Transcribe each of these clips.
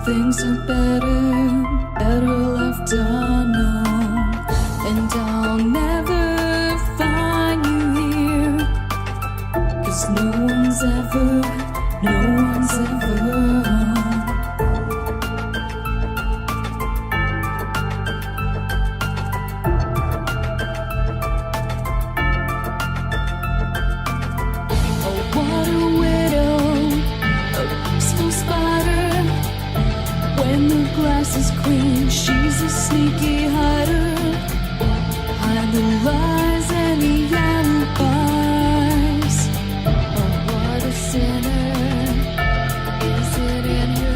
things are better left unknown. And I'll never find you here, 'cause no one's ever Oh, what a widow, a peaceful spider. When the glass is clean, she's a sneaky hider. Hide the lies and the alibis. Oh, what a sinner is it in her?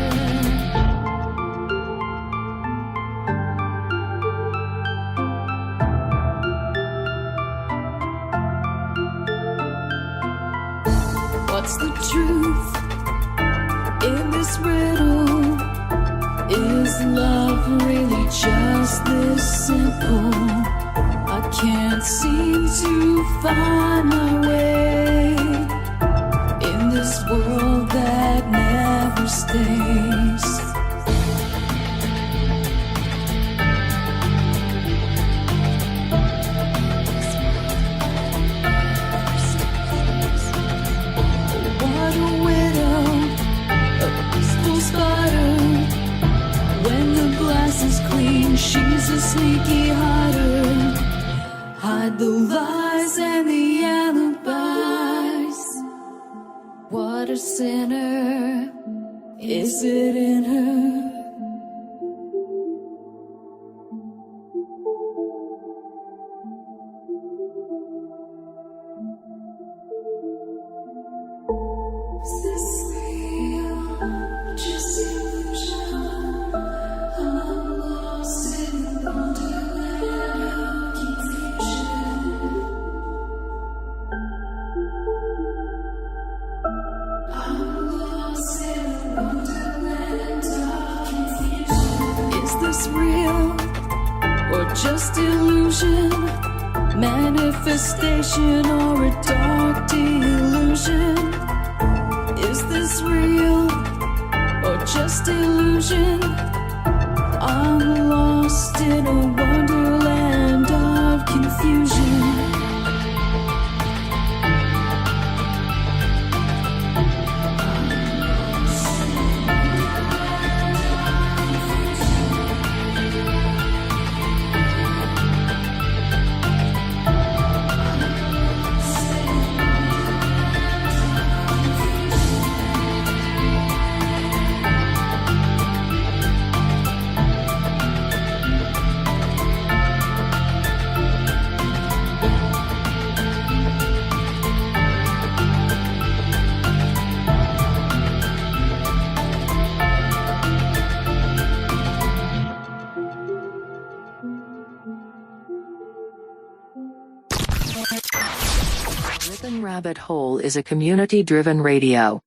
What's the truth in this riddle? Is love really just this simple? I can't seem to find my way in this world that never stays. What a widow, a peaceful spider. When the glass is clean, she's a sneaky hider. Hide the lies and the alibis. What a sinner is it in her? Is this real? Just illusion? I'm lost in the wonderland of confusion. I'm lost in the wonderland of confusion. Is this real or just illusion? Manifestation or a dark delusion? Is this real or just illusion? I'm lost in a wonderland of confusion. Ripon Rabbit Hole is a community-driven radio.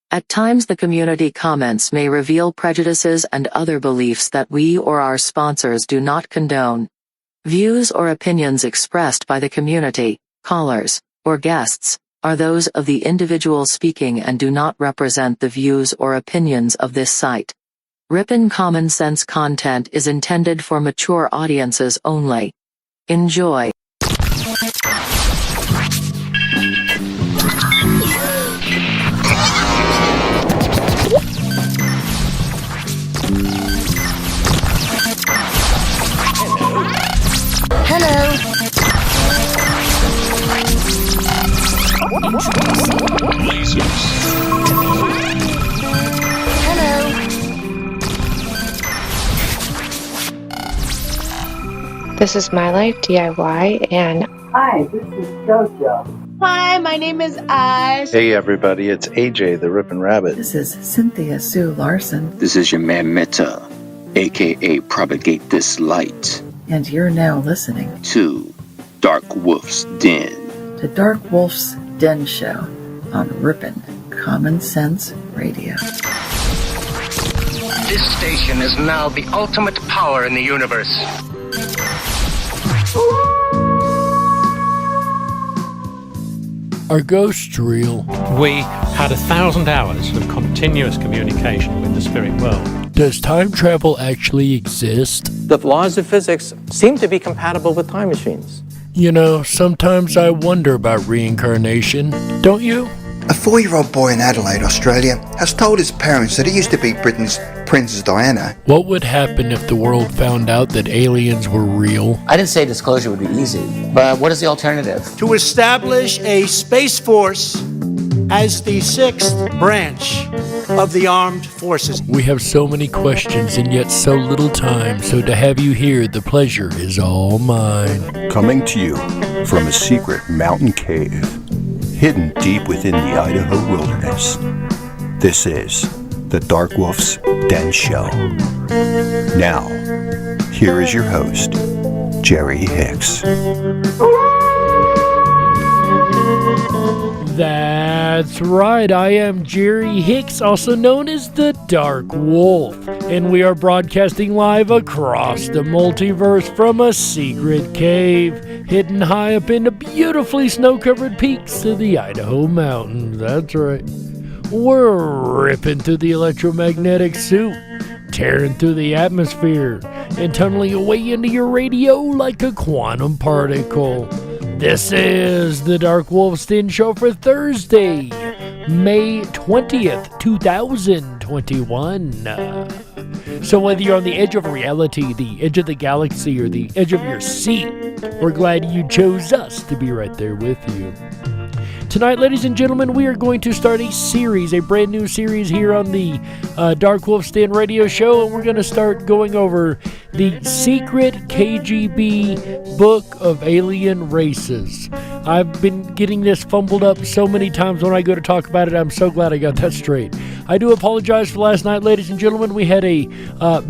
At times the community comments may reveal prejudices and other beliefs that we or our sponsors do not condone. Views or opinions expressed by the community, callers, or guests, are those of the individual speaking and do not represent the views or opinions of this site. Ripon Common Sense content is intended for mature audiences only. Enjoy. Hello. Hello. This is My Life DIY, and hi, this is JoJo. Hi, my name is Ash. Hey everybody, it's AJ the Ripon Rabbit. This is Cynthia Sue Larson. This is your man Meta, aka Propagate This Light. And you're now listening to Dark Wolf's Den. The Dark Wolf's Den Show on Ripon Common Sense Radio. This station is now the ultimate power in the universe. Are ghosts real? We had 1,000 hours of continuous communication with the spirit world. Does time travel actually exist? The laws of physics seem to be compatible with time machines. You know, sometimes I wonder about reincarnation, don't you? A 4-year-old boy in Adelaide, Australia, has told his parents that he used to be Britain's Princess Diana. What would happen if the world found out that aliens were real? I didn't say disclosure would be easy, but what is the alternative? To establish a space force as the 6th branch of the armed forces. We have so many questions and yet so little time, so to have you here, the pleasure is all mine. Coming to you from a secret mountain cave, hidden deep within the Idaho wilderness, this is the Dark Wolf's Den Show. Now, here is your host, Jerry Hicks. That's right, I am Jerry Hicks, also known as the Dark Wolf, and we are broadcasting live across the multiverse from a secret cave, hidden high up in the beautifully snow-covered peaks of the Idaho mountains. That's right. We're ripping through the electromagnetic soup, tearing through the atmosphere, and tunneling away into your radio like a quantum particle. This is the Dark Wolf's Den Show for Thursday, May 20th, 2021. So whether you're on the edge of reality, the edge of the galaxy, or the edge of your seat, we're glad you chose us to be right there with you. Tonight, ladies and gentlemen, we are going to start a brand new series here on the Dark Wolf's Den radio show, and we're going to start going over the secret K.G.B Book of Alien Races. I've been getting this fumbled up so many times when I go to talk about it. I'm so glad I got that straight. I do apologize for last night, ladies and gentlemen. We had a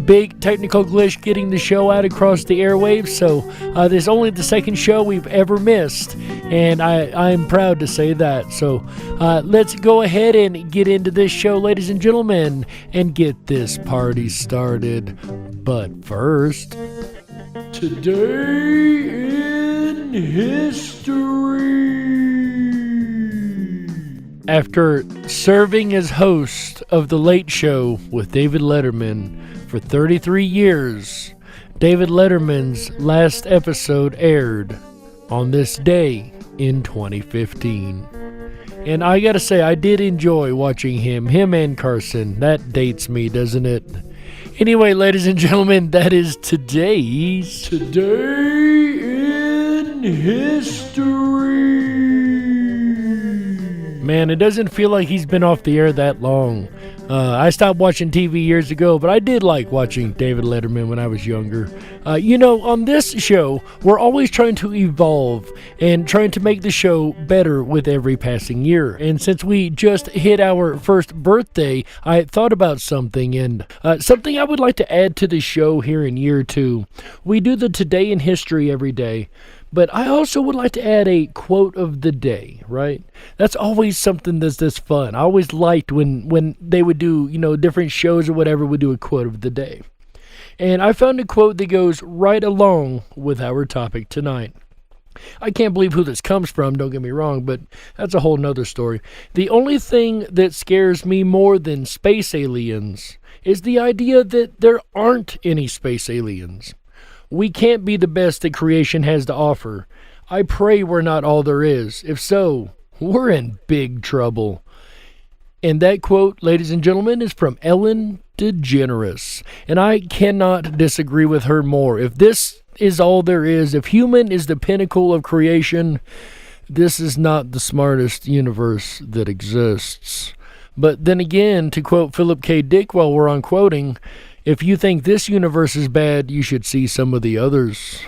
big technical glitch getting the show out across the airwaves, so this is only the second show we've ever missed, and I'm proud to say that. So let's go ahead and get into this show, ladies and gentlemen, and get this party started. But first, today in history. After serving as host of The Late Show with David Letterman for 33 years, David Letterman's last episode aired on this day in 2015. And I gotta say, I did enjoy watching him and Carson. That dates me, doesn't it? Anyway, ladies and gentlemen, that is today's Today in History. Man, it doesn't feel like he's been off the air that long. I stopped watching TV years ago, but I did like watching David Letterman when I was younger. On this show, we're always trying to evolve and trying to make the show better with every passing year. And since we just hit our first birthday, I thought about something, and something I would like to add to the show here in year 2. We do the Today in History every day, but I also would like to add a quote of the day, right? That's always something that's fun. I always liked when they would do, different shows or whatever, would do a quote of the day. And I found a quote that goes right along with our topic tonight. I can't believe who this comes from, don't get me wrong, but that's a whole nother story. The only thing that scares me more than space aliens is the idea that there aren't any space aliens. We can't be the best that creation has to offer. I pray we're not all there is. If so, we're in big trouble. And that quote, ladies and gentlemen, is from Ellen DeGeneres. And I cannot disagree with her more. If this is all there is, if human is the pinnacle of creation, this is not the smartest universe that exists. But then again, to quote Philip K. Dick while we're on quoting, if you think this universe is bad, you should see some of the others.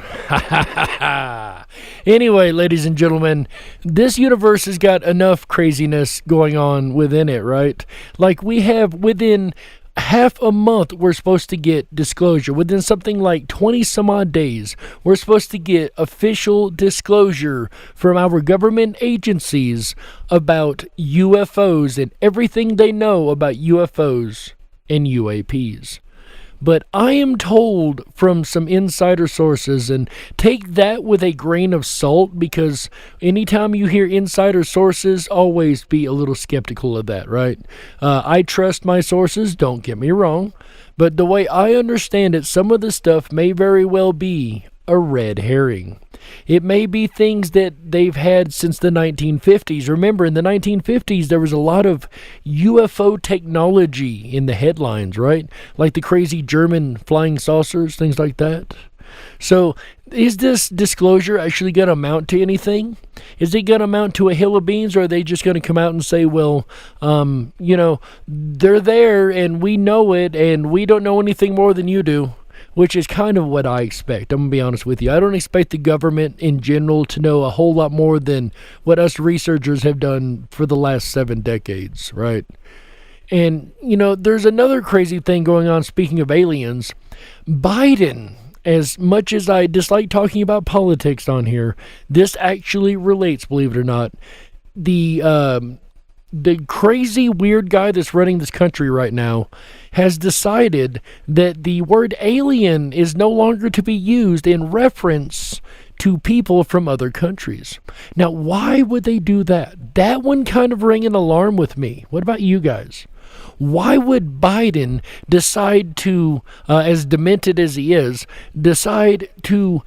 Anyway, ladies and gentlemen, this universe has got enough craziness going on within it, right? Like we have within half a month, we're supposed to get disclosure. Within something like 20 some odd days, we're supposed to get official disclosure from our government agencies about UFOs and everything they know about UFOs and UAPs. But I am told from some insider sources, and take that with a grain of salt, because anytime you hear insider sources, always be a little skeptical of that, right? I trust my sources, don't get me wrong, but the way I understand it, some of the stuff may very well be a red herring. It may be things that they've had since the 1950s. Remember, in the 1950s, there was a lot of UFO technology in the headlines, right? Like the crazy German flying saucers, things like that. So, is this disclosure actually going to amount to anything? Is it going to amount to a hill of beans, or are they just going to come out and say, well, they're there and we know it and we don't know anything more than you do? Which is kind of what I expect. I'm going to be honest with you. I don't expect the government in general to know a whole lot more than what us researchers have done for the last 7 decades, right? And, there's another crazy thing going on, speaking of aliens. Biden, as much as I dislike talking about politics on here, this actually relates, believe it or not. The crazy weird guy that's running this country right now has decided that the word alien is no longer to be used in reference to people from other countries. Now, why would they do that? That one kind of rang an alarm with me. What about you guys? Why would Biden decide to, as demented as he is, decide to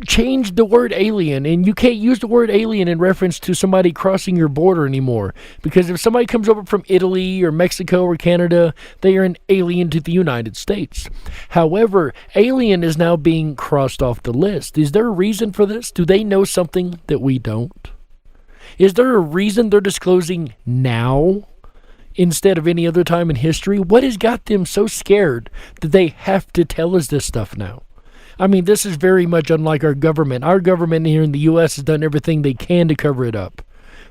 change the word alien? And you can't use the word alien in reference to somebody crossing your border anymore. Because if somebody comes over from Italy or Mexico or Canada, they are an alien to the United States. However, alien is now being crossed off the list. Is there a reason for this? Do they know something that we don't? Is there a reason they're disclosing now instead of any other time in history? What has got them so scared that they have to tell us this stuff now? I mean, this is very much unlike our government. Our government here in the U.S. has done everything they can to cover it up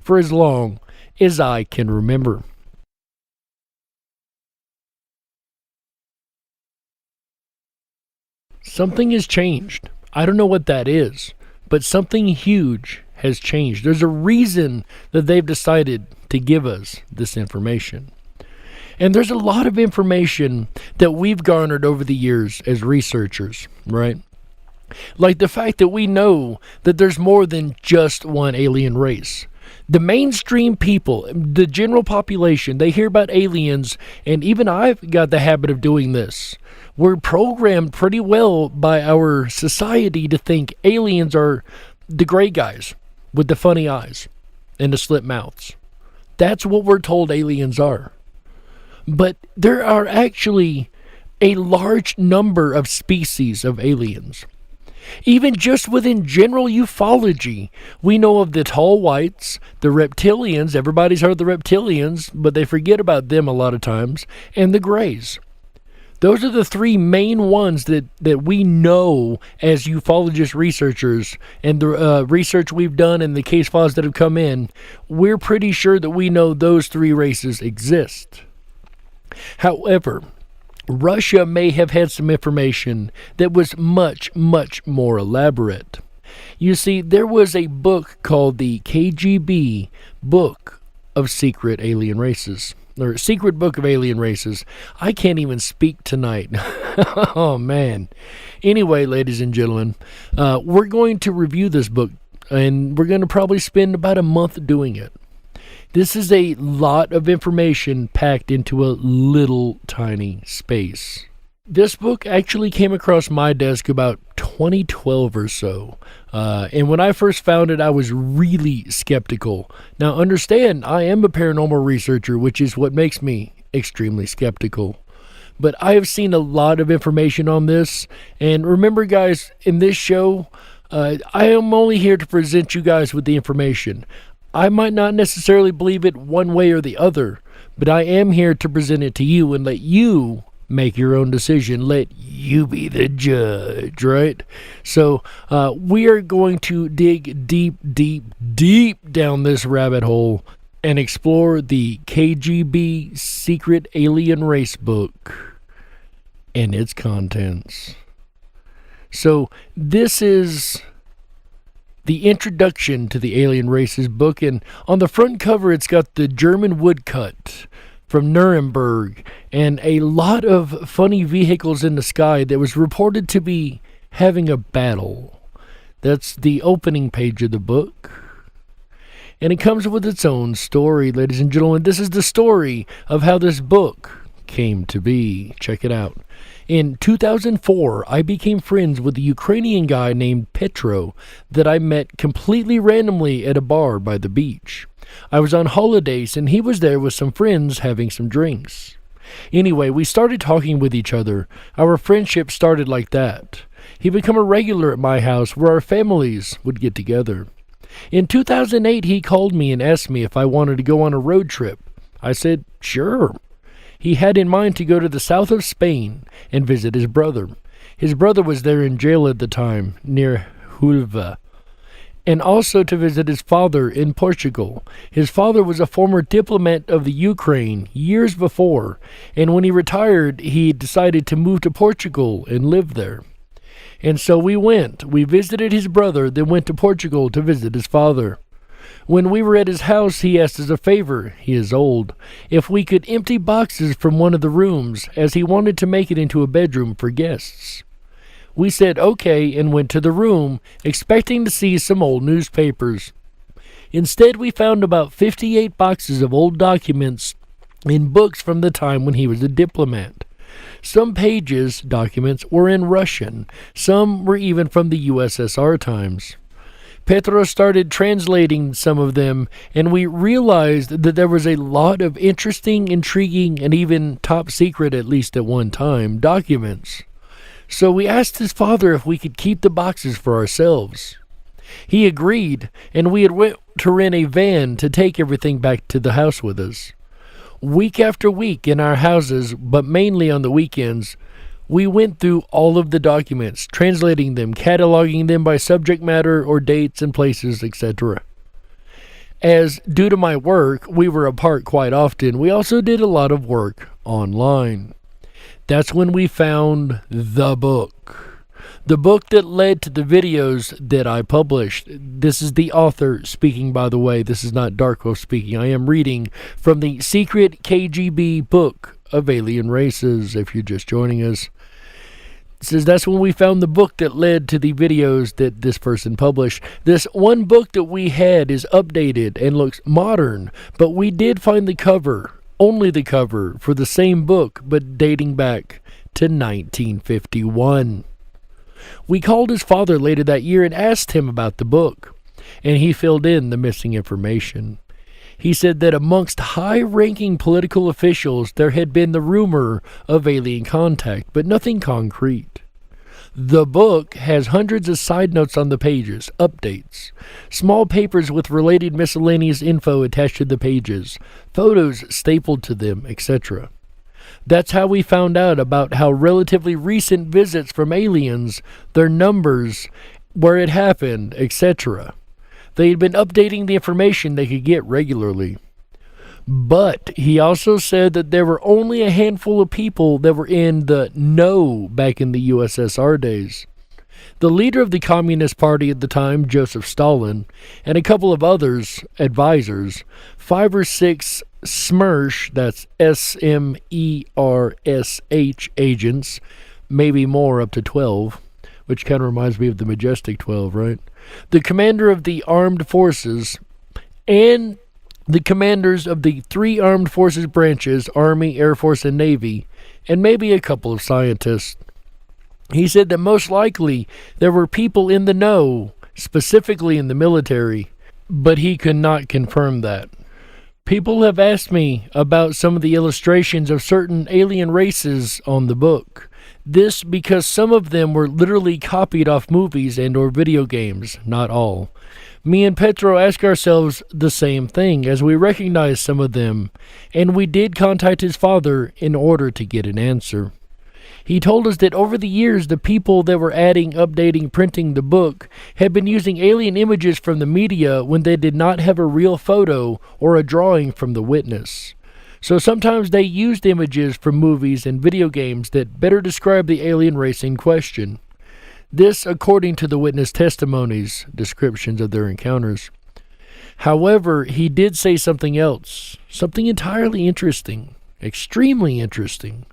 for as long as I can remember. Something has changed. I don't know what that is, but something huge has changed. There's a reason that they've decided to give us this information. And there's a lot of information that we've garnered over the years as researchers, right? Like the fact that we know that there's more than just one alien race. The mainstream people, the general population, they hear about aliens, and even I've got the habit of doing this. We're programmed pretty well by our society to think aliens are the gray guys with the funny eyes and the slit mouths. That's what we're told aliens are. But there are actually a large number of species of aliens. Even just within general ufology, we know of the tall whites, the reptilians, everybody's heard of the reptilians, but they forget about them a lot of times, and the grays. Those are the 3 main ones that we know as ufologist researchers, and the research we've done and the case files that have come in, we're pretty sure that we know those 3 races exist. However, Russia may have had some information that was much, much more elaborate. You see, there was a book called the K.G.B Book of Secret Alien Races. Or Secret Book of Alien Races. I can't even speak tonight. Oh, man. Anyway, ladies and gentlemen, we're going to review this book, and we're going to probably spend about a month doing it. This is a lot of information packed into a little tiny space. This book actually came across my desk about 2012 or so. And when I first found it, I was really skeptical. Now, understand, I am a paranormal researcher, which is what makes me extremely skeptical. But I have seen a lot of information on this. And remember, guys, in this show, I am only here to present you guys with the information. I might not necessarily believe it one way or the other, but I am here to present it to you and let you make your own decision. Let you be the judge, right? So we are going to dig deep, deep, deep down this rabbit hole and explore the K.G.B Secret Alien Race book and its contents. So this is the introduction to the Alien Races book, and on the front cover it's got the German woodcut from Nuremberg, and a lot of funny vehicles in the sky that was reported to be having a battle. That's the opening page of the book. And it comes with its own story, ladies and gentlemen. This is the story of how this book came to be. Check it out. In 2004, I became friends with a Ukrainian guy named Petro that I met completely randomly at a bar by the beach. I was on holidays and he was there with some friends having some drinks. Anyway, we started talking with each other. Our friendship started like that. He became a regular at my house where our families would get together. In 2008, he called me and asked me if I wanted to go on a road trip. I said, sure. He had in mind to go to the south of Spain and visit his brother. His brother was there in jail at the time, near Huelva, and also to visit his father in Portugal. His father was a former diplomat of the Ukraine years before, and when he retired, he decided to move to Portugal and live there. And so we went. We visited his brother, then went to Portugal to visit his father. When we were at his house, he asked as a favor, he is old, if we could empty boxes from one of the rooms, as he wanted to make it into a bedroom for guests. We said okay and went to the room, expecting to see some old newspapers. Instead, we found about 58 boxes of old documents and books from the time when he was a diplomat. Some pages, documents, were in Russian. Some were even from the USSR times. Petro started translating some of them, and we realized that there was a lot of interesting, intriguing, and even top secret, at least at one time, documents. So we asked his father if we could keep the boxes for ourselves. He agreed, and we had went to rent a van to take everything back to the house with us. Week after week in our houses, but mainly on the weekends, we went through all of the documents, translating them, cataloging them by subject matter or dates and places, etc. As due to my work, we were apart quite often. We also did a lot of work online. That's when we found the book. The book that led to the videos that I published. This is the author speaking, by the way. This is not Dark Wolf speaking. I am reading from the secret K.G.B Book of Alien Races, if you're just joining us. It says that's when we found the book that led to the videos that this person published. This one book that we had is updated and looks modern, but we did find the cover, only the cover, for the same book, but dating back to 1951. We called his father later that year and asked him about the book, and he filled in the missing information. He said that amongst high-ranking political officials there had been the rumor of alien contact, but nothing concrete. The book has hundreds of side notes on the pages, updates, small papers with related miscellaneous info attached to the pages, photos stapled to them, etc. That's how we found out about how relatively recent visits from aliens, their numbers, where it happened, etc. They had been updating the information they could get regularly. But he also said that there were only a handful of people that were in the know back in the USSR days. The leader of the Communist Party at the time, Joseph Stalin, and a couple of others, advisors, 5 or 6 SMERSH, that's SMERSH agents, maybe more, up to 12, which kind of reminds me of the Majestic 12, right? The commander of the armed forces and the commanders of the 3 armed forces branches, Army, Air Force, and Navy, and maybe a couple of scientists. He said that most likely there were people in the know, specifically in the military, but he could not confirm that. People have asked me about some of the illustrations of certain alien races on the book. This because some of them were literally copied off movies and or video games, not all. Me and Petro ask ourselves the same thing as we recognize some of them, and we did contact his father in order to get an answer. He told us that over the years, the people that were adding, updating, printing the book had been using alien images from the media when they did not have a real photo or a drawing from the witness. So sometimes they used images from movies and video games that better describe the alien race in question. This according to the witness testimonies, descriptions of their encounters. However, he did say something else, something entirely interesting. extremely interesting.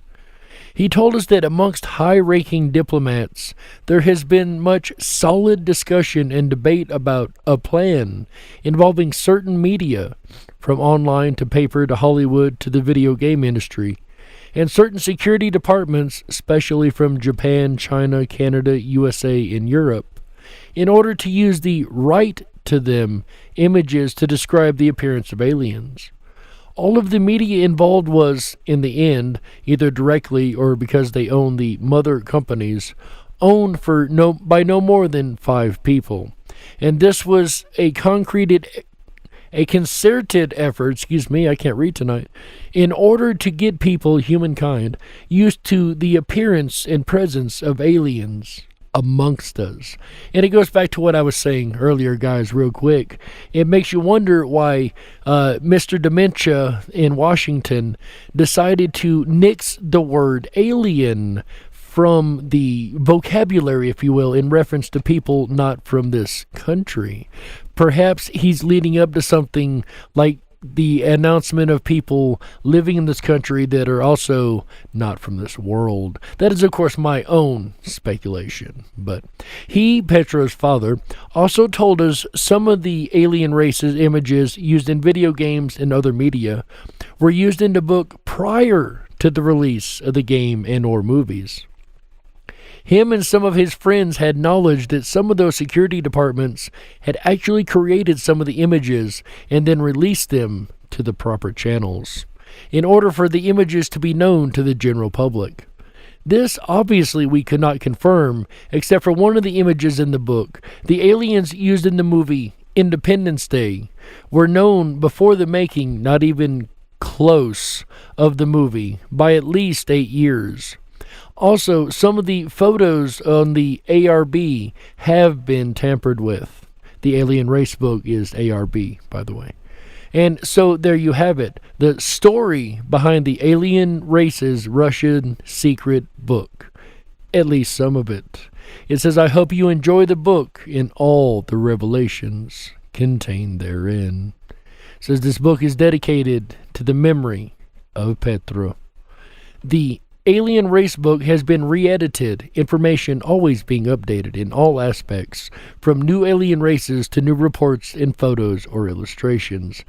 He told us that amongst high-ranking diplomats, there has been much solid discussion and debate about a plan involving certain media, from online to paper to Hollywood to the video game industry, and certain security departments, especially from Japan, China, Canada, USA, and Europe, in order to use the right to them images to describe the appearance of aliens. All of the media involved was, in the end, either directly or because they own the mother companies, owned by no more than 5 people. And this was a concerted effort, I can't read tonight, in order to get people, humankind, used to the appearance and presence of aliens amongst us. And it goes back to what I was saying earlier, guys, real quick. It makes you wonder why Mr. Dementia in Washington decided to nix the word alien from the vocabulary, if you will, in reference to people not from this country. Perhaps he's leading up to something like the announcement of people living in this country that are also not from this world. That is, of course, my own speculation. But he, Petro's father, also told us some of the alien races images used in video games and other media were used in the book prior to the release of the game and or movies. Him and some of his friends had knowledge that some of those security departments had actually created some of the images and then released them to the proper channels in order for the images to be known to the general public. This obviously we could not confirm, except for one of the images in the book. The aliens used in the movie Independence Day were known before the making, not even close, of the movie by at least 8 years. Also, some of the photos on the ARB have been tampered with. The Alien Race book is ARB, by the way. And so there you have it. The story behind the Alien Races Russian secret book. At least some of it. It says, I hope you enjoy the book and all the revelations contained therein. It says this book is dedicated to the memory of Petro. The Alien Race book has been re-edited, information always being updated in all aspects, from new alien races to new reports and photos or illustrations.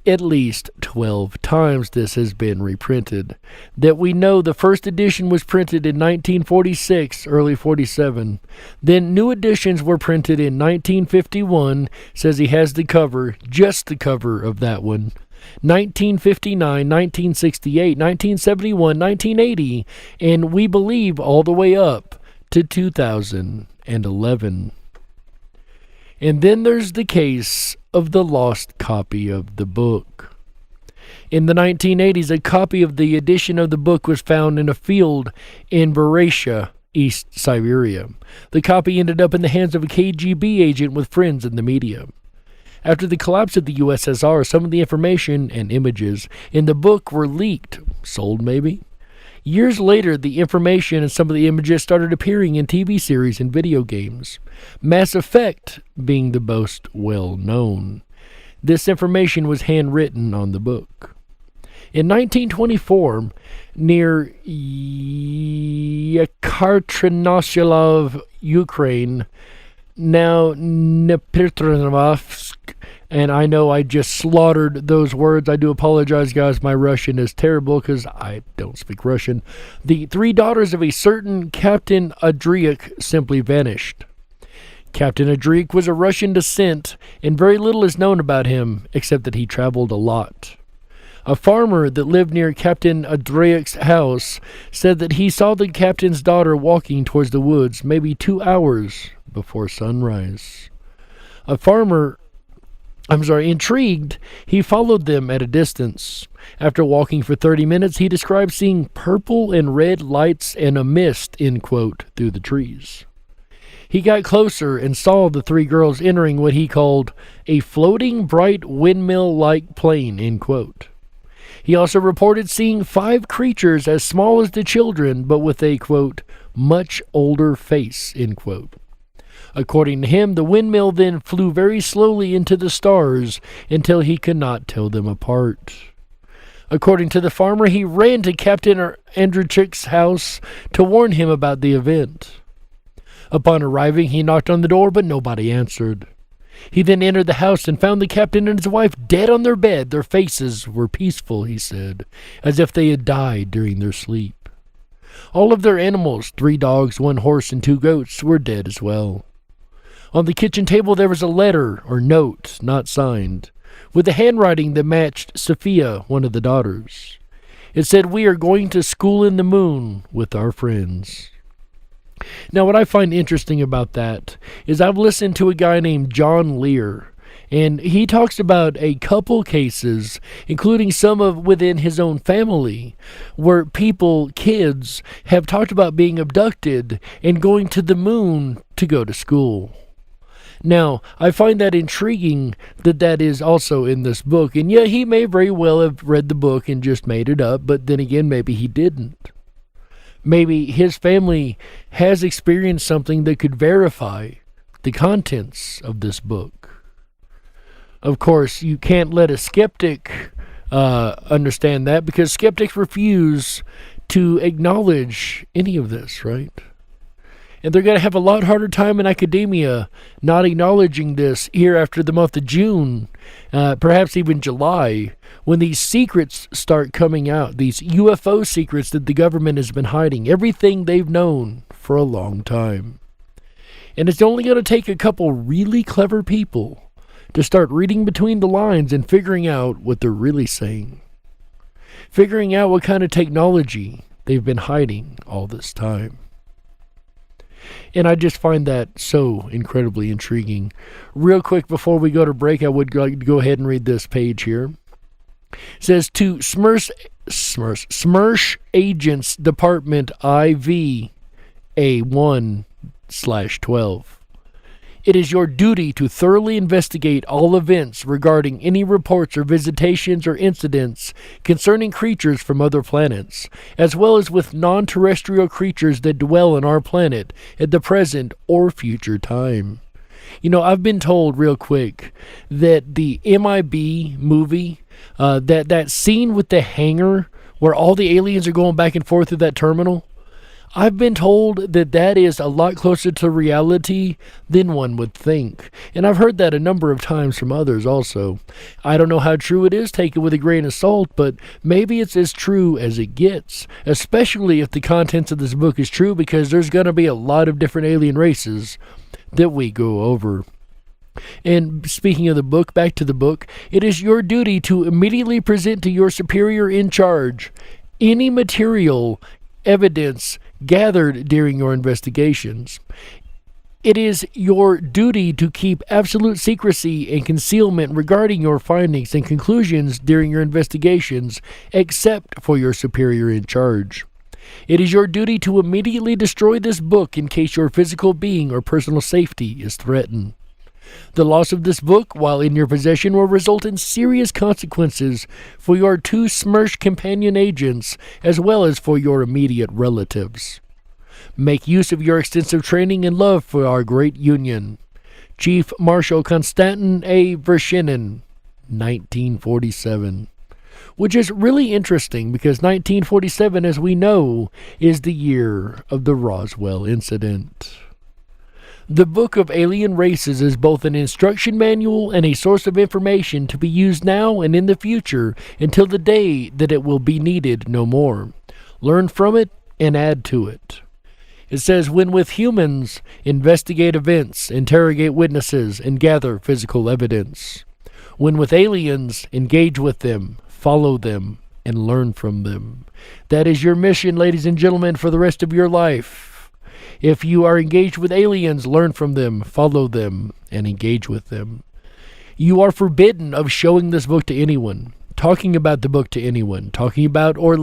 At least 12 times this has been reprinted. That we know the first edition was printed in 1946, early 47. Then new editions were printed in 1951, says he has the cover, just the cover of that one. 1959, 1968, 1971, 1980, and we believe all the way up to 2011. And then there's the case of the lost copy of the book. In the 1980s, a copy of the edition of the book was found in a field in Buryatia, East Siberia. The copy ended up in the hands of a K.G.B agent with friends in the media. After the collapse of the USSR, some of the information and images in the book were leaked, sold maybe. Years later, the information and some of the images started appearing in TV series and video games, Mass Effect being the most well-known. This information was handwritten on the book. In 1924, near Yekaterinoslav, Ukraine, now Dnipropetrovsk, and I know I just slaughtered those words. I do apologize, guys. My Russian is terrible because I don't speak Russian. The 3 daughters of a certain Captain Adriak simply vanished. Captain Adriak was of Russian descent, and very little is known about him, except that he traveled a lot. A farmer that lived near Captain Adriak's house said that he saw the captain's daughter walking towards the woods maybe 2 hours before sunrise. Intrigued, he followed them at a distance. After walking for 30 minutes, he described seeing purple and red lights and a mist, end quote, through the trees. He got closer and saw the 3 girls entering what he called a floating bright windmill-like plane, end quote. He also reported seeing 5 creatures as small as the children, but with a, quote, much older face, end quote. According to him, the windmill then flew very slowly into the stars until he could not tell them apart. According to the farmer, he ran to Captain Andrzejczyk's house to warn him about the event. Upon arriving, he knocked on the door, but nobody answered. He then entered the house and found the captain and his wife dead on their bed. Their faces were peaceful, he said, as if they had died during their sleep. All of their animals, 3 dogs, 1 horse, and 2 goats, were dead as well. On the kitchen table there was a letter or note, not signed, with a handwriting that matched Sophia, one of the daughters. It said, "We are going to school in the moon with our friends." Now, what I find interesting about that is I've listened to a guy named John Lear, and he talks about a couple cases, including some of within his own family, where kids, have talked about being abducted and going to the moon to go to school. Now, I find that intriguing that is also in this book. And yeah, he may very well have read the book and just made it up, but then again, maybe he didn't. Maybe his family has experienced something that could verify the contents of this book. Of course, you can't let a skeptic understand that, because skeptics refuse to acknowledge any of this, right? And they're going to have a lot harder time in academia not acknowledging this here after the month of June, perhaps even July, when these secrets start coming out, these UFO secrets that the government has been hiding, everything they've known for a long time. And it's only going to take a couple really clever people to start reading between the lines and figuring out what they're really saying. Figuring out what kind of technology they've been hiding all this time. And I just find that so incredibly intriguing. Real quick before we go to break, I would like to go ahead and read this page here. It says, to SMERSH Agents Department IV A1/12. It is your duty to thoroughly investigate all events regarding any reports or visitations or incidents concerning creatures from other planets, as well as with non-terrestrial creatures that dwell on our planet at the present or future time. You know, I've been told real quick that the MIB movie, that scene with the hangar where all the aliens are going back and forth through that terminal, I've been told that is a lot closer to reality than one would think. And I've heard that a number of times from others also. I don't know how true it is, take it with a grain of salt, but maybe it's as true as it gets, especially if the contents of this book is true, because there's going to be a lot of different alien races that we go over. And speaking of the book, back to the book, it is your duty to immediately present to your superior in charge any material, evidence gathered during your investigations. It is your duty to keep absolute secrecy and concealment regarding your findings and conclusions during your investigations, except for your superior in charge. It is your duty to immediately destroy this book in case your physical being or personal safety is threatened. The loss of this book, while in your possession, will result in serious consequences for your 2 SMERSH companion agents, as well as for your immediate relatives. Make use of your extensive training and love for our great union. Chief Marshal Konstantin A. Vershinin, 1947. Which is really interesting, because 1947, as we know, is the year of the Roswell incident. The Book of Alien Races is both an instruction manual and a source of information to be used now and in the future until the day that it will be needed no more. Learn from it and add to it. It says, when with humans, investigate events, interrogate witnesses, and gather physical evidence. When with aliens, engage with them, follow them, and learn from them. That is your mission, ladies and gentlemen, for the rest of your life. If you are engaged with aliens, learn from them, follow them, and engage with them. You are forbidden of showing this book to anyone, talking about the book to anyone, talking about or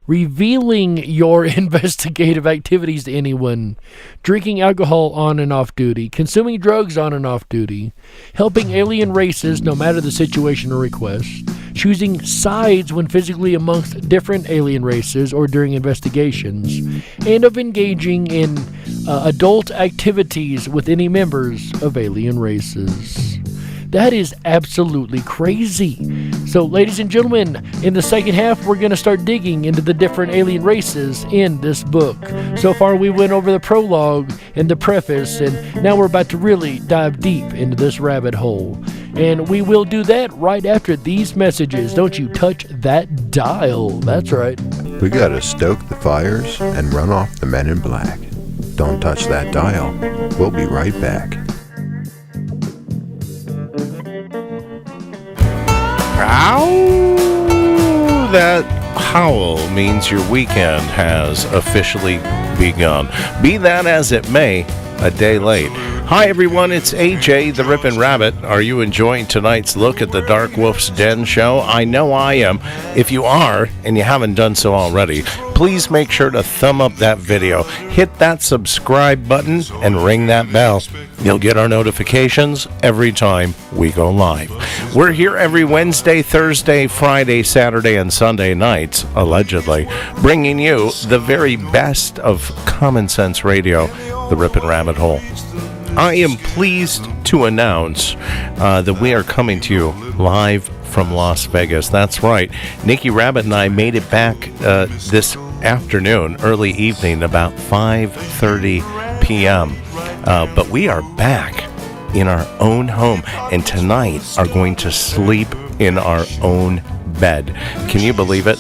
revealing your investigative activities to anyone, drinking alcohol on and off duty, consuming drugs on and off duty, helping alien races no matter the situation or request, choosing sides when physically amongst different alien races or during investigations, and of engaging in adult activities with any members of alien races. That is absolutely crazy. So, ladies and gentlemen, in the second half, we're going to start digging into the different alien races in this book. So far, we went over the prologue and the preface, and now we're about to really dive deep into this rabbit hole. And we will do that right after these messages. Don't you touch that dial. That's right. We gotta stoke the fires and run off the men in black. Don't touch that dial. We'll be right back. Ow! That howl means your weekend has officially begun. Be that as it may, a day late. Hi everyone, it's AJ, the Ripon Rabbit. Are you enjoying tonight's look at the Dark Wolf's Den show? I know I am. If you are, and you haven't done so already, please make sure to thumb up that video, hit that subscribe button, and ring that bell. You'll get our notifications every time we go live. We're here every Wednesday, Thursday, Friday, Saturday, and Sunday nights, allegedly, bringing you the very best of common sense radio, the Ripon Rabbit Hole. I am pleased to announce that we are coming to you live from Las Vegas. That's right. Nikki Rabbit and I made it back this afternoon, early evening, about 5:30 p.m. But we are back in our own home, and tonight are going to sleep in our own bed. Can you believe it?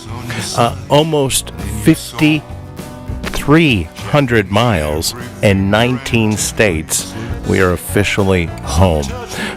Almost 5,300 miles and 19 states. We are officially home.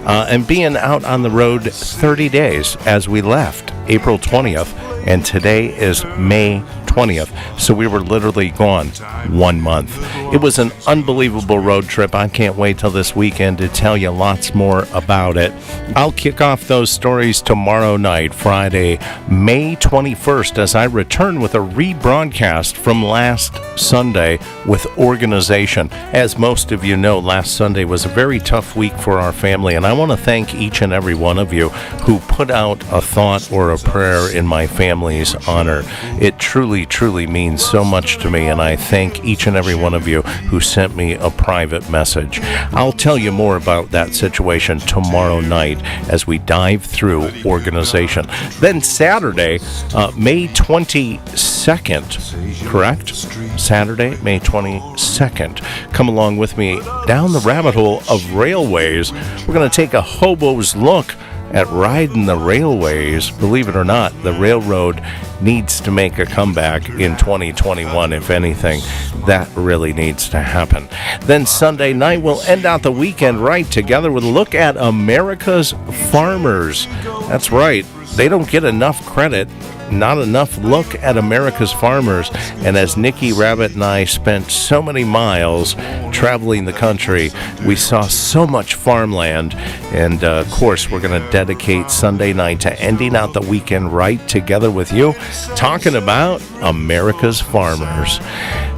And being out on the road 30 days as we left April 20th, and today is May 20th. So we were literally gone 1 month. It was an unbelievable road trip. I can't wait till this weekend to tell you lots more about it. I'll kick off those stories tomorrow night, Friday, May 21st, as I return with a rebroadcast from last Sunday with Organization. As most of you know, last Sunday was a very tough week for our family, and I want to thank each and every one of you who put out a thought or a prayer in my family's honor. It truly means so much to me, and I thank each and every one of you who sent me a private message. I'll tell you more about that situation tomorrow night as we dive through Organization. Then Saturday, May 22nd, correct? Saturday, May 22nd. Come along with me down the rabbit hole of railways. We're going to take a hobo's look at riding the railways. Believe it or not, the railroad needs to make a comeback in 2021. If anything, that really needs to happen. Then Sunday night, we'll end out the weekend right together with a look at America's farmers. That's right, they don't get enough credit. Not enough look at America's farmers. And as Nikki Rabbit and I spent so many miles traveling the country, we saw so much farmland. And of course, we're going to dedicate Sunday night to ending out the weekend right together with you, talking about America's farmers.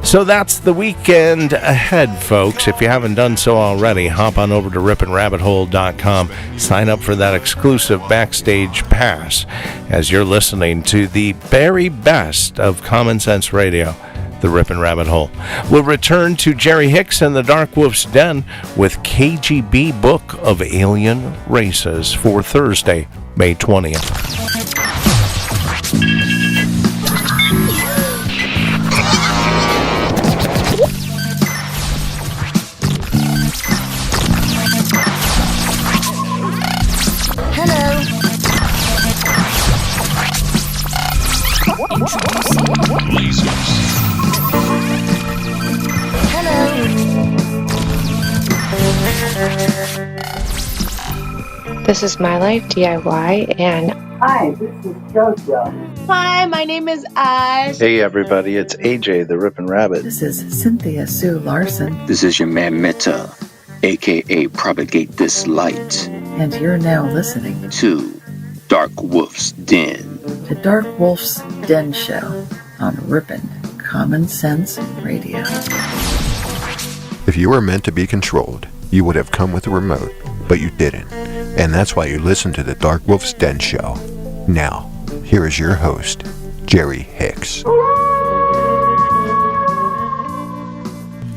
So that's the weekend ahead, folks. If you haven't done so already, hop on over to riponrabbithole.com. Sign up for that exclusive backstage pass as you're listening to the very best of common sense radio, the Ripon Rabbit Hole. We'll return to Jerry Hicks and the Dark Wolf's Den with K.G.B Book of Alien Races for Thursday, May 20th. This is My Life DIY, and Hi, this is JoJo. Hi, my name is Ash. Hey everybody, it's AJ, the Ripon Rabbit. This is Cynthia Sue Larson. This is your man Meta, aka Propagate This Light. And you're now listening to Dark Wolf's Den. The Dark Wolf's Den show on Ripon Common Sense Radio. If you were meant to be controlled, you would have come with a remote, but you didn't. And that's why you listen to the Dark Wolf's Den show. Now, here is your host, Jerry Hicks.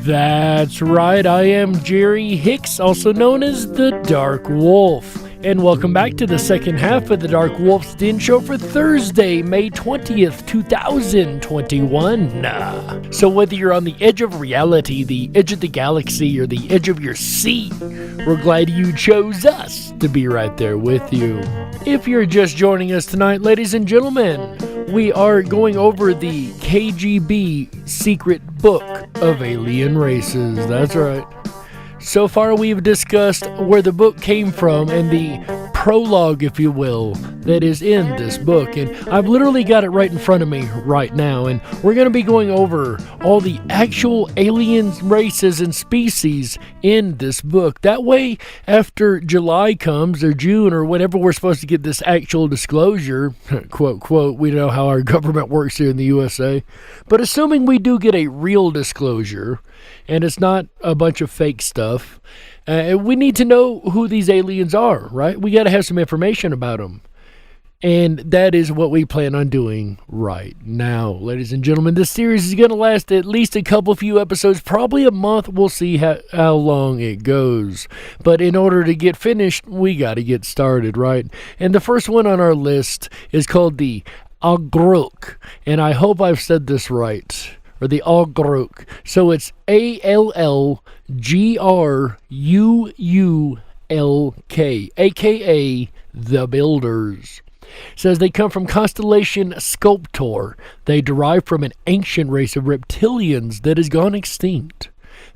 That's right, I am Jerry Hicks, also known as the Dark Wolf. And welcome back to the second half of the Dark Wolf's Den Show for Thursday, May 20th, 2021. So whether you're on the edge of reality, the edge of the galaxy, or the edge of your seat, we're glad you chose us to be right there with you. If you're just joining us tonight, ladies and gentlemen, we are going over the K.G.B Secret Book of Alien Races. That's right. So far we've discussed where the book came from and the prologue, if you will, that is in this book. And I've literally got it right in front of me right now. And we're going to be going over all the actual alien races and species in this book. That way, after July comes, or June, or whenever we're supposed to get this actual disclosure, quote, quote, we know how our government works here in the USA. But assuming we do get a real disclosure, and it's not a bunch of fake stuff, we need to know who these aliens are, right? We got to have some information about them. And that is what we plan on doing right now, ladies and gentlemen. This series is going to last at least a few episodes, probably a month. We'll see how long it goes. But in order to get finished, we got to get started, right? And the first one on our list is called the Agruk. And I hope I've said this right. Or the Agruk. So it's ALLGRUULK, aka the Builders. It says they come from constellation Sculptor. They derive from an ancient race of reptilians that has gone extinct.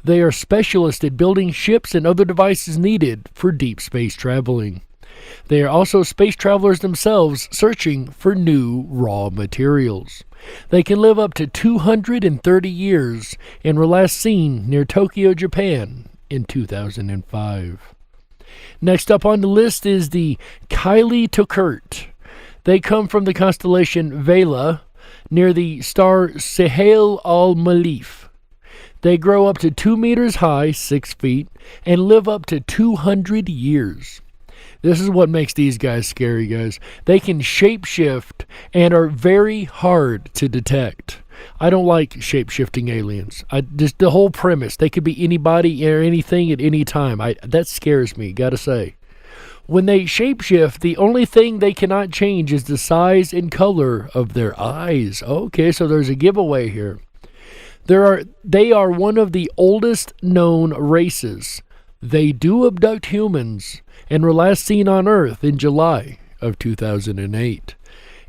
They are specialists at building ships and other devices needed for deep space traveling. They are also space travelers themselves, searching for new raw materials. They can live up to 230 years and were last seen near Tokyo, Japan in 2005. Next up on the list is the Kylie Tokert. They come from the constellation Vela near the star Sahel al-Malif. They grow up to 2 meters high, 6 feet, and live up to 200 years. This is what makes these guys scary, guys. They can shapeshift and are very hard to detect. I don't like shape-shifting aliens. Just the whole premise. They could be anybody or anything at any time. That scares me, gotta say. When they shapeshift, the only thing they cannot change is the size and color of their eyes. Okay, so there's a giveaway here. They are one of the oldest known races. They do abduct humans and were last seen on Earth in July of 2008.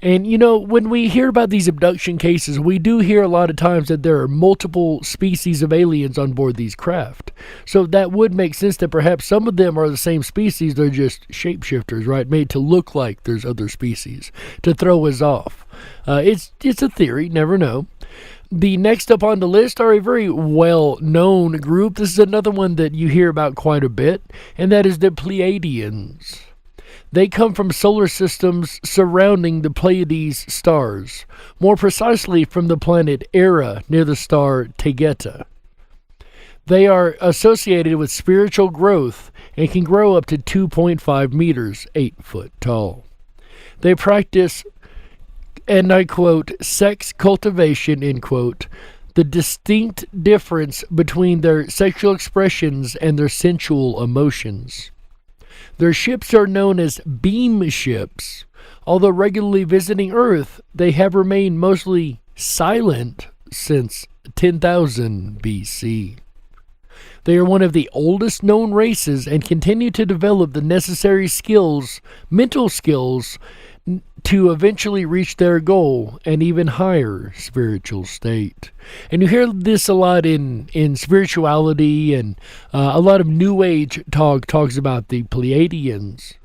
And, you know, when we hear about these abduction cases, we do hear a lot of times that there are multiple species of aliens on board these craft. So that would make sense that perhaps some of them are the same species. They're just shapeshifters, right? Made to look like there's other species to throw us off. It's a theory, never know. The next up on the list are a very well-known group. This is another one that you hear about quite a bit, and that is the Pleiadians. They come from solar systems surrounding the Pleiades stars, more precisely from the planet Era near the star Tegeta. They are associated with spiritual growth and can grow up to 2.5 meters, 8 foot tall. They practice, and I quote, sex cultivation, end quote, the distinct difference between their sexual expressions and their sensual emotions. Their ships are known as beam ships. Although regularly visiting Earth, they have remained mostly silent since 10,000 BC. They are one of the oldest known races and continue to develop the necessary skills, mental skills, to eventually reach their goal, an even higher spiritual state. And you hear this a lot in spirituality, and a lot of New Age talks about the Pleiadians.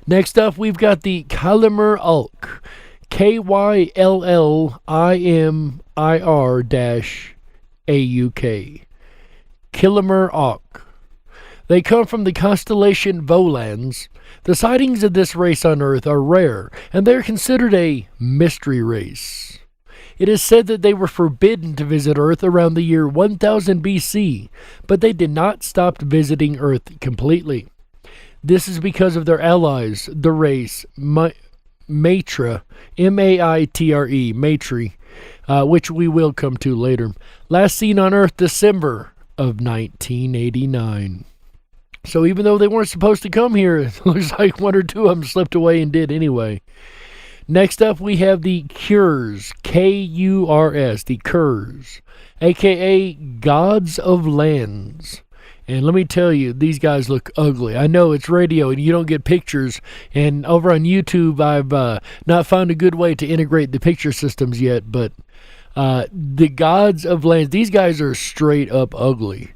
Next up, we've got the Kylimir Ulk, KYLLIMIR-AUK. Kylimir Ulk. They come from the constellation Volans. The sightings of this race on Earth are rare, and they are considered a mystery race. It is said that they were forbidden to visit Earth around the year 1000 BC, but they did not stop visiting Earth completely. This is because of their allies, the race Maitre, M-A-I-T-R-E, Maitre, which we will come to later. Last seen on Earth December of 1989. So even though they weren't supposed to come here, it looks like one or two of them slipped away and did anyway. Next up, we have the Kurs, K-U-R-S, the Kurs, a.k.a. Gods of Lands. And let me tell you, these guys look ugly. I know it's radio and you don't get pictures. And over on YouTube, I've not found a good way to integrate the picture systems yet. But the Gods of Lands, these guys are straight up ugly.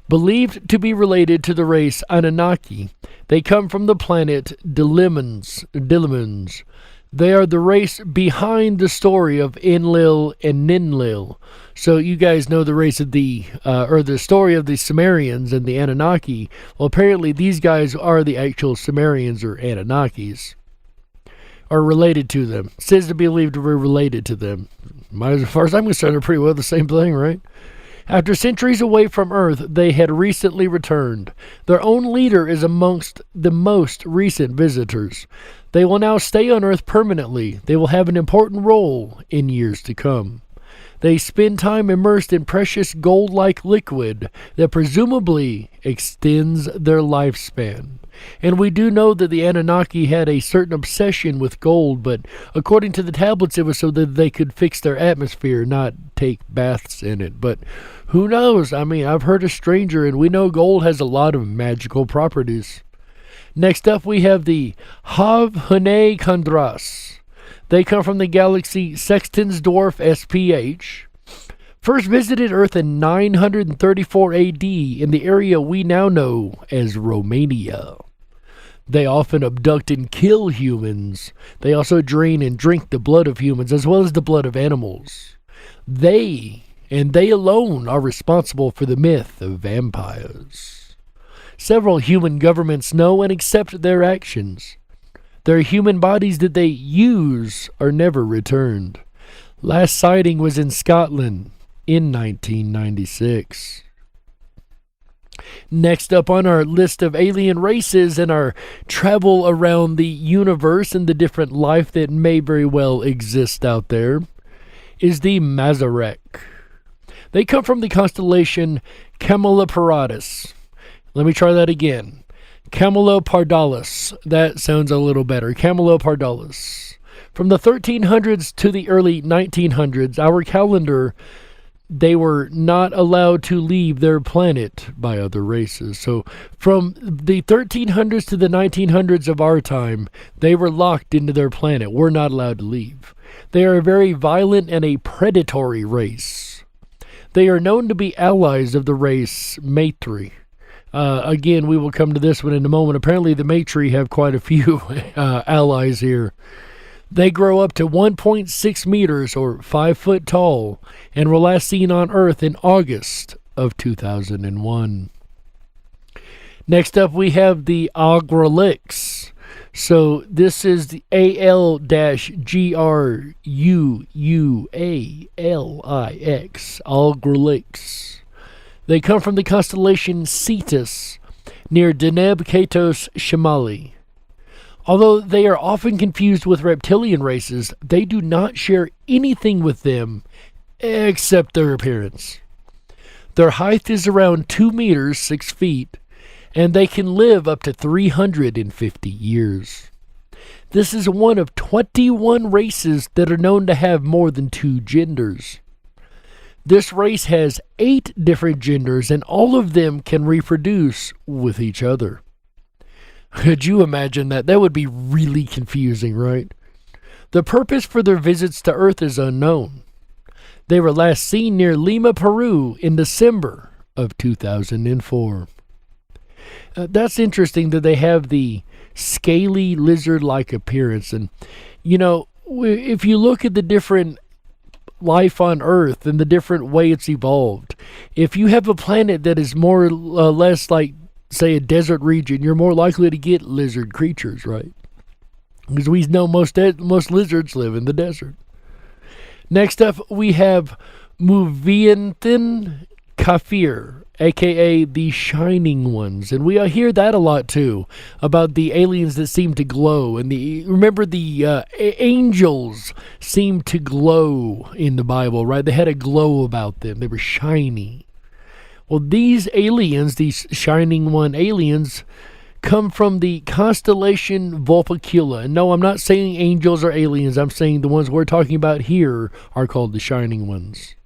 Believed to be related to the race Anunnaki, they come from the planet Dilemans. They are the race behind the story of Enlil and Ninlil. So you guys know the race of the story of the Sumerians and the Anunnaki. Well, apparently these guys are the actual Sumerians or Anunnakis, or related to them. Says to be believed to be related to them. As far as I'm concerned, they're pretty well the same thing, right? After centuries away from Earth, they had recently returned. Their own leader is amongst the most recent visitors. They will now stay on Earth permanently. They will have an important role in years to come. They spend time immersed in precious gold-like liquid that presumably extends their lifespan. And we do know that the Anunnaki had a certain obsession with gold, but according to the tablets, it was so that they could fix their atmosphere, not take baths in it. But who knows? I mean, I've heard a stranger, and we know gold has a lot of magical properties. Next up, we have the Havhune Kandras. They come from the galaxy Sexton's Dwarf SPH. First visited Earth in 934 AD in the area we now know as Romania. They often abduct and kill humans. They also drain and drink the blood of humans as well as the blood of animals. They, and they alone, are responsible for the myth of vampires. Several human governments know and accept their actions. Their human bodies that they use are never returned. Last sighting was in Scotland in 1996. Next up on our list of alien races and our travel around the universe and the different life that may very well exist out there is the Mazarek. They come from the constellation Camelopardalis. Let me try that again. Camelopardalis. That sounds a little better. Camelopardalis. From the 1300s to the early 1900s, our calendar, they were not allowed to leave their planet by other races. So from the 1300s to the 1900s of our time, they were locked into their planet. We're not allowed to leave. They are a very violent and a predatory race. They are known to be allies of the race Maitri. Again, we will come to this one in a moment. Apparently the Maitri have quite a few allies here. They grow up to 1.6 meters or 5 foot tall and were last seen on Earth in August of 2001. Next up, we have the Agralix. So this is the AL-GRUUALIX, Agralix. They come from the constellation Cetus near Deneb Katos Shimali. Although they are often confused with reptilian races, they do not share anything with them except their appearance. Their height is around 2 meters, 6 feet, and they can live up to 350 years. This is one of 21 races that are known to have more than 2 genders. This race has 8 different genders, and all of them can reproduce with each other. Could you imagine that? That would be really confusing, right? The purpose for their visits to Earth is unknown. They were last seen near Lima, Peru in December of 2004. That's interesting that they have the scaly lizard-like appearance. And, you know, if you look at the different life on Earth and the different way it's evolved, if you have a planet that is more or less like, say, a desert region, you're more likely to get lizard creatures, right? Because we know most lizards live in the desert. Next up, we have Muvianthin Kafir, a.k.a. the Shining Ones. And we hear that a lot, too, about the aliens that seem to glow. And remember the angels seemed to glow in the Bible, right? They had a glow about them. They were shiny. Well, these aliens, these Shining One aliens, come from the constellation Vulpecula. And no, I'm not saying angels are aliens. I'm saying the ones we're talking about here are called the Shining Ones.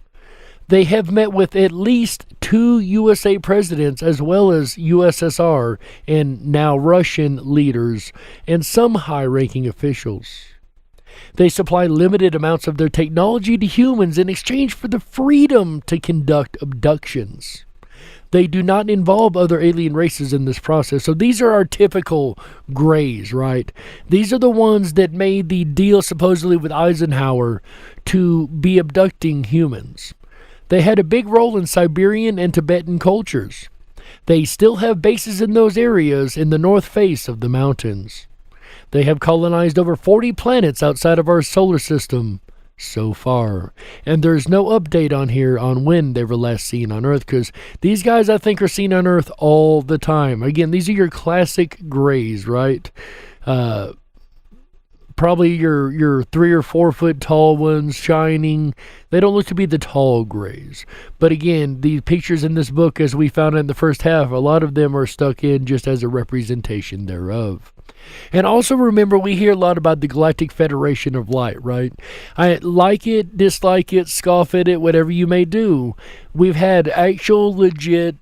They have met with at least 2 USA presidents, as well as USSR and now Russian leaders, and some high-ranking officials. They supply limited amounts of their technology to humans in exchange for the freedom to conduct abductions. They do not involve other alien races in this process. So these are our typical Greys, right? These are the ones that made the deal supposedly with Eisenhower to be abducting humans. They had a big role in Siberian and Tibetan cultures. They still have bases in those areas in the north face of the mountains. They have colonized over 40 planets outside of our solar system so far. And there's no update on here on when they were last seen on Earth, because these guys, I think, are seen on Earth all the time. Again, these are your classic Greys, right? Probably your 3 or 4 foot tall ones, shining. They don't look to be the tall Greys. But again, the pictures in this book, as we found in the first half, a lot of them are stuck in just as a representation thereof. And also remember, we hear a lot about the Galactic Federation of Light, right? I like it, dislike it, scoff at it, whatever you may do. We've had actual legit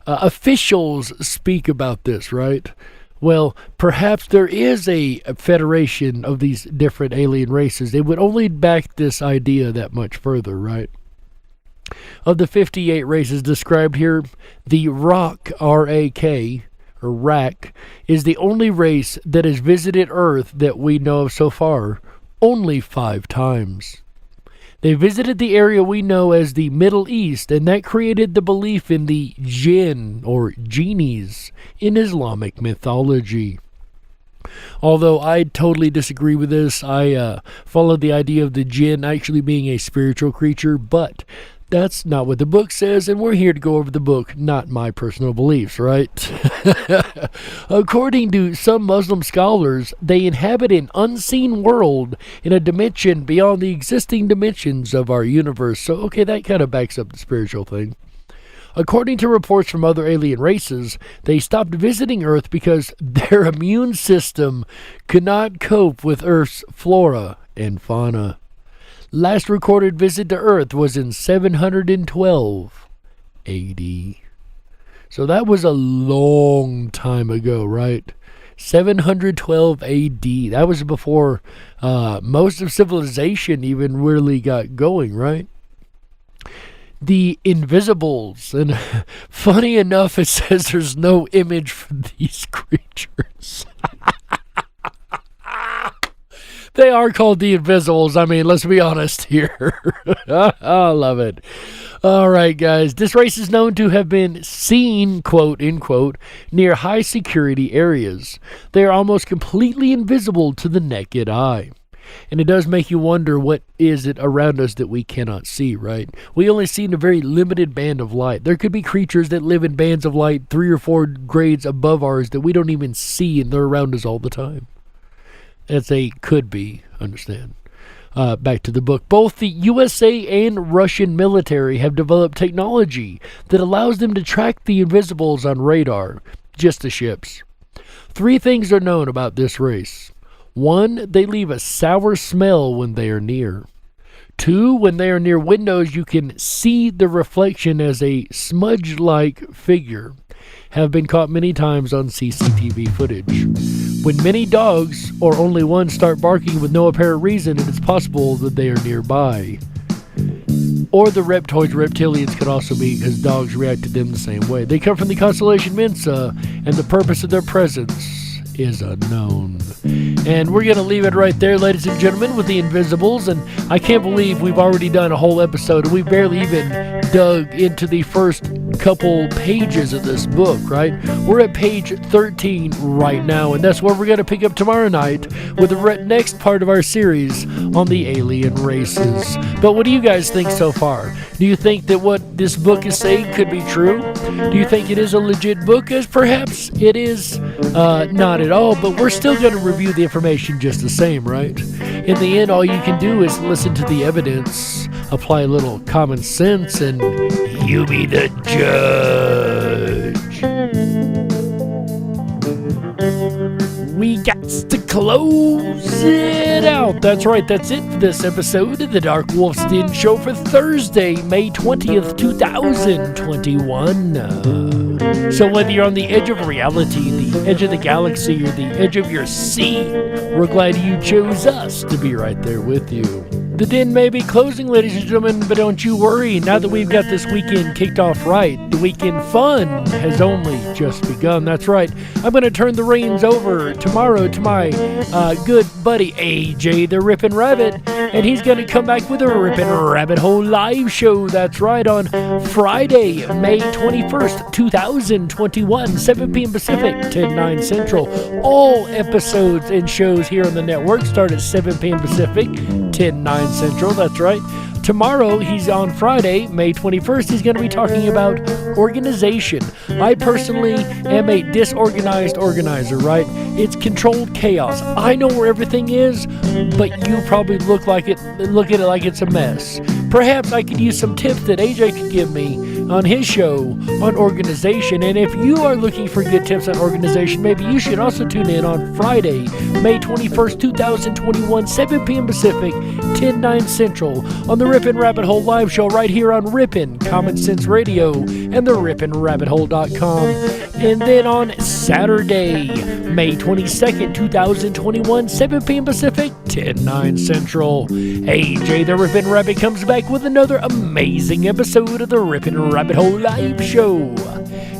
officials speak about this, right? Well, perhaps there is a federation of these different alien races. They would only back this idea that much further, right? Of the 58 races described here, the RAK, R-A-K, or RAK, is the only race that has visited Earth that we know of so far, only 5 times. They visited the area we know as the Middle East, and that created the belief in the jinn, or genies, in Islamic mythology. Although I totally disagree with this, I follow the idea of the jinn actually being a spiritual creature, but that's not what the book says, and we're here to go over the book, not my personal beliefs, right? According to some Muslim scholars, they inhabit an unseen world in a dimension beyond the existing dimensions of our universe. So, okay, that kind of backs up the spiritual thing. According to reports from other alien races, they stopped visiting Earth because their immune system could not cope with Earth's flora and fauna. Last recorded visit to Earth was in 712 AD. So that was a long time ago, right? 712 AD. That was before most of civilization even really got going, right? The Invisibles. And funny enough, it says there's no image for these creatures. They are called the Invisibles. I mean, let's be honest here. I love it. All right, guys. This race is known to have been seen, quote, unquote, near high security areas. They are almost completely invisible to the naked eye. And it does make you wonder, what is it around us that we cannot see, right? We only see in a very limited band of light. There could be creatures that live in bands of light 3 or 4 grades above ours that we don't even see, and they're around us all the time. That's a could be, understand. Back to the book. Both the USA and Russian military have developed technology that allows them to track the Invisibles on radar, just the ships. 3 things are known about this race. 1, they leave a sour smell when they are near. 2, when they are near windows, you can see the reflection as a smudge-like figure. Have been caught many times on CCTV footage. When many dogs, or only one, start barking with no apparent reason, it is possible that they are nearby. Or the reptilians could also be, because dogs react to them the same way. They come from the constellation Mensa, and the purpose of their presence is unknown. And we're going to leave it right there, ladies and gentlemen, with the Invisibles. And I can't believe we've already done a whole episode, and we barely even dug into the first couple pages of this book, right? We're at page 13 right now, and that's where we're going to pick up tomorrow night with the next part of our series on the alien races. But what do you guys think so far? Do you think that what this book is saying could be true? Do you think it is a legit book? As perhaps it is not at all, but we're still going to review the information just the same, right? In the end, all you can do is listen to the evidence, apply a little common sense, and You be the judge. We got to close it out. That's right, that's it for this episode of the Dark Wolf's Den Show for Thursday, May 20th, 2021. So whether you're on the edge of reality, the edge of the galaxy, or the edge of your seat, we're glad you chose us to be right there with you. The den may be closing, ladies and gentlemen, but don't you worry. Now that we've got this weekend kicked off right, the weekend fun has only just begun. That's right. I'm going to turn the reins over tomorrow to my good buddy AJ the Ripon Rabbit, and he's going to come back with a Ripon Rabbit Hole live show. That's right, on Friday, May 21st, 2021, 7 p.m. Pacific, 10/9 Central. All episodes and shows here on the network start at 7 p.m. Pacific, 10/9 Central. That's right. Tomorrow, he's on Friday, May 21st, he's going to be talking about organization. I personally am a disorganized organizer, right? It's controlled chaos. I know where everything is, but you probably look at it like it's a mess. Perhaps I could use some tips that AJ could give me on his show on organization. And if you are looking for good tips on organization, maybe you should also tune in on Friday, May 21st, 2021, 7 p.m. Pacific, 10/9 Central, on the Ripon Rabbit Hole live show right here on Ripon Common Sense Radio and the RiponRabbitHole.com. And then on Saturday, May 22nd, 2021, 7 p.m. Pacific, 10/9 Central, AJ the Ripon Rabbit comes back with another amazing episode of the Ripon Rabbit Hole live show.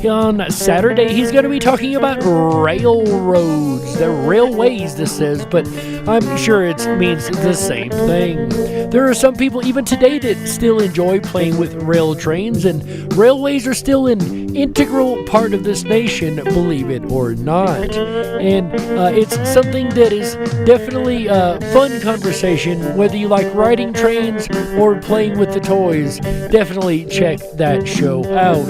On Saturday, he's going to be talking about railroads. The railways, this says, but I'm sure it means the same thing. There are some people even today that still enjoy playing with rail trains, and railways are still an integral part of this nation, believe it or not. And it's something that is definitely a fun conversation, whether you like riding trains or playing with the toys. Definitely check that show out.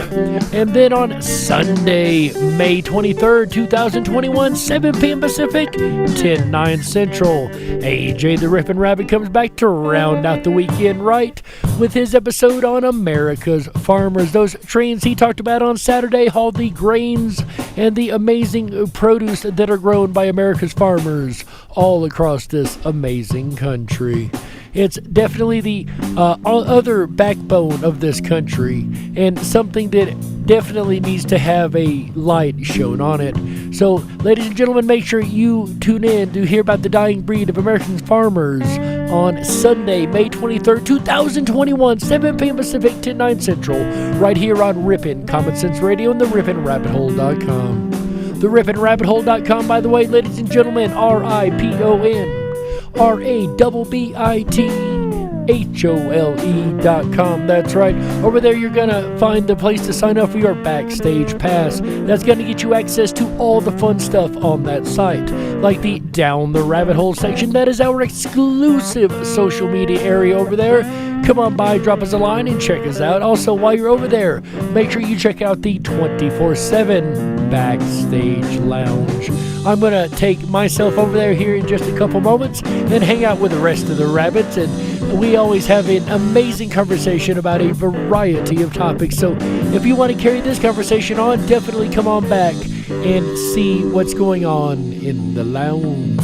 And then on Sunday, May 23rd, 2021, 7 p.m. Pacific, 10/9 Central, AJ the Ripon Rabbit comes back to round out the weekend right with his episode on America's farmers. Those trains he talked about on Saturday haul the grains and the amazing produce that are grown by America's farmers all across this amazing country. It's definitely the other backbone of this country, and something that definitely needs to have a light shown on it. So, ladies and gentlemen, make sure you tune in to hear about the dying breed of American farmers on Sunday, May 23rd, 2021, 7 p.m. Pacific, 10/9 Central, right here on Ripon Common Sense Radio and the RiponRabbitHole.com. The RiponRabbitHole.com, by the way, ladies and gentlemen, RiponRabbitHole.com. That's right. Over there, you're going to find the place to sign up for your Backstage Pass. That's going to get you access to all the fun stuff on that site, like the Down the Rabbit Hole section. That is our exclusive social media area over there. Come on by, drop us a line, and check us out. Also, while you're over there, make sure you check out the 24/7 Backstage Lounge. I'm going to take myself over there here in just a couple moments and hang out with the rest of the rabbits, and we always have an amazing conversation about a variety of topics. So if you want to carry this conversation on, definitely come on back and see what's going on in the lounge.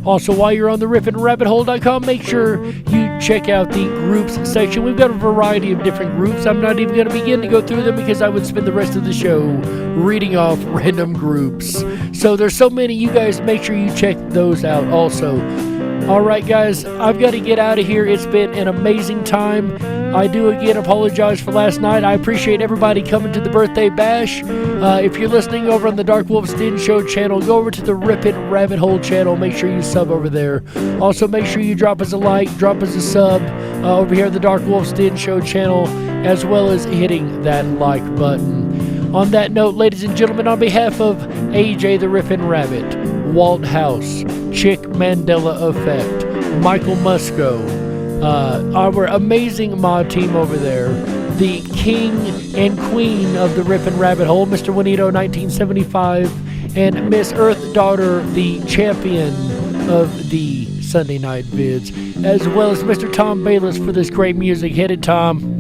Also, while you're on the RiponRabbitHole.com, make sure you check out the groups section. We've got a variety of different groups. I'm not even going to begin to go through them because I would spend the rest of the show reading off random groups. So there's so many. You guys make sure you check those out also. All right, guys, I've got to get out of here. It's been an amazing time. I do again apologize for last night. I appreciate everybody coming to the birthday bash. If you're listening over on the Dark Wolf's Den Show channel, go over to the Ripon Rabbit Hole channel. Make sure you sub over there. Also, make sure you drop us a like, drop us a sub over here at the Dark Wolf's Den Show channel, as well as hitting that like button. On that note, ladies and gentlemen, on behalf of AJ the Ripon Rabbit, Walt House, Chick Mandela Effect, Michael Musco, our amazing mod team over there, the king and queen of the Ripon Rabbit Hole, Mr. Juanito 1975, and Miss Earth Daughter, the champion of the Sunday Night Vids, as well as Mr. Tom Bayless for this great music. Hit it, Tom.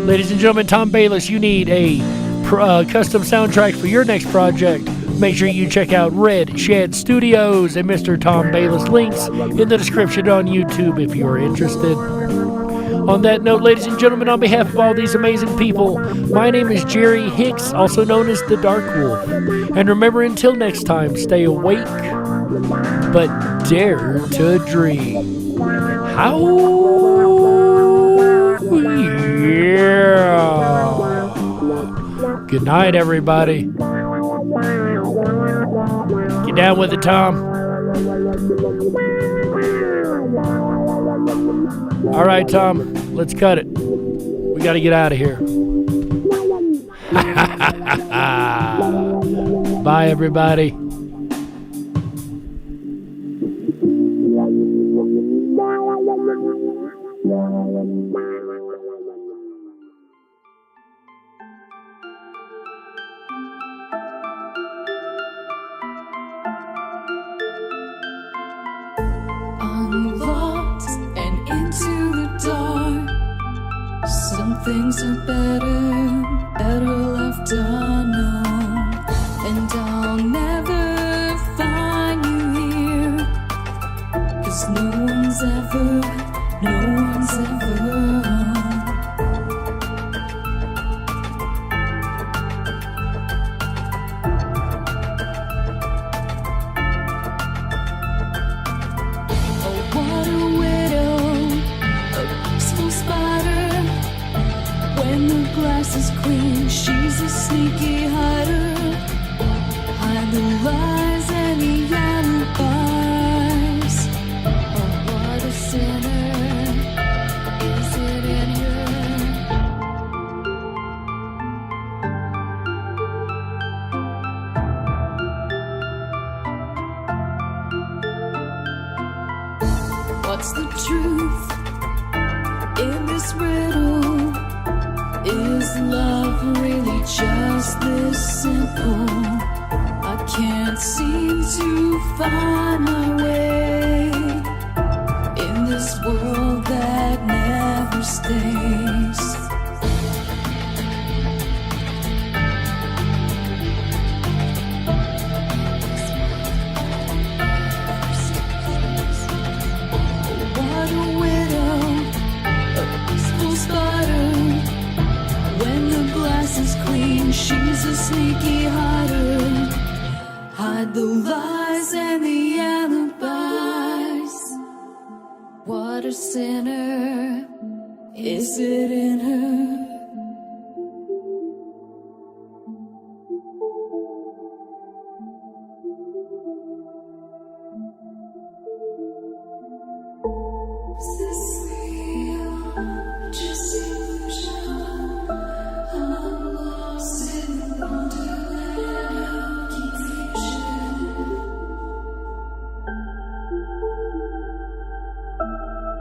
Ladies and gentlemen, Tom Bayless, you need a custom soundtrack for your next project. Make sure you check out Red Shed Studios and Mr. Tom Bayless. Links in the description on YouTube if you are interested. On that note, ladies and gentlemen, on behalf of all these amazing people, my name is Jerry Hicks, also known as the Dark Wolf. And remember, until next time, stay awake, but dare to dream. Yeah. Good night, everybody. Get down with it, Tom. All right, Tom, let's cut it. We got to get out of here. Bye, everybody. I'm lost and into the dark. Some things are better left unknown. And I'll never find you here, 'cause no one's ever What a widow, a peaceful spider. When the glass is clean, she's a sneaky hider. Hide the lies and the alibis. Oh, what a sinner, is it in her? What's the truth in this riddle? Is love really just this simple? I can't seem to find my way in this world that never stays. What a widow, a peaceful spider. When the glass is clean, she's a sneaky hider. Hide the lies and the alibis. What a sinner, is it in her? Is this real? Just illusion? I'm lost in the wonderland of confusion.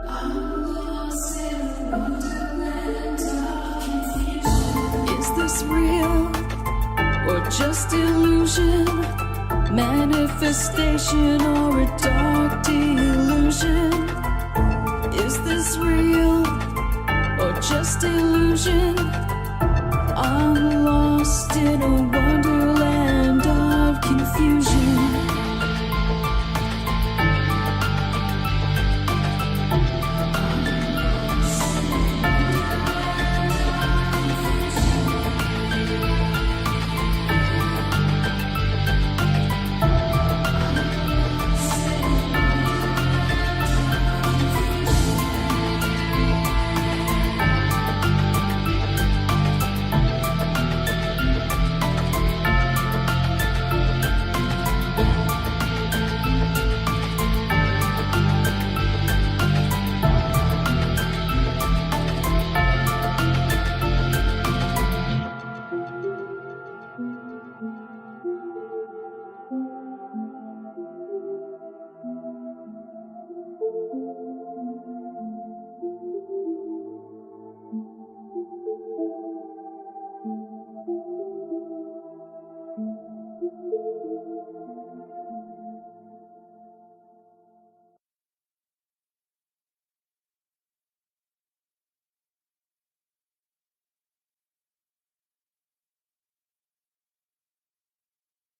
I'm lost in the wonderland of confusion. Is this real or just illusion? Manifestation or a dark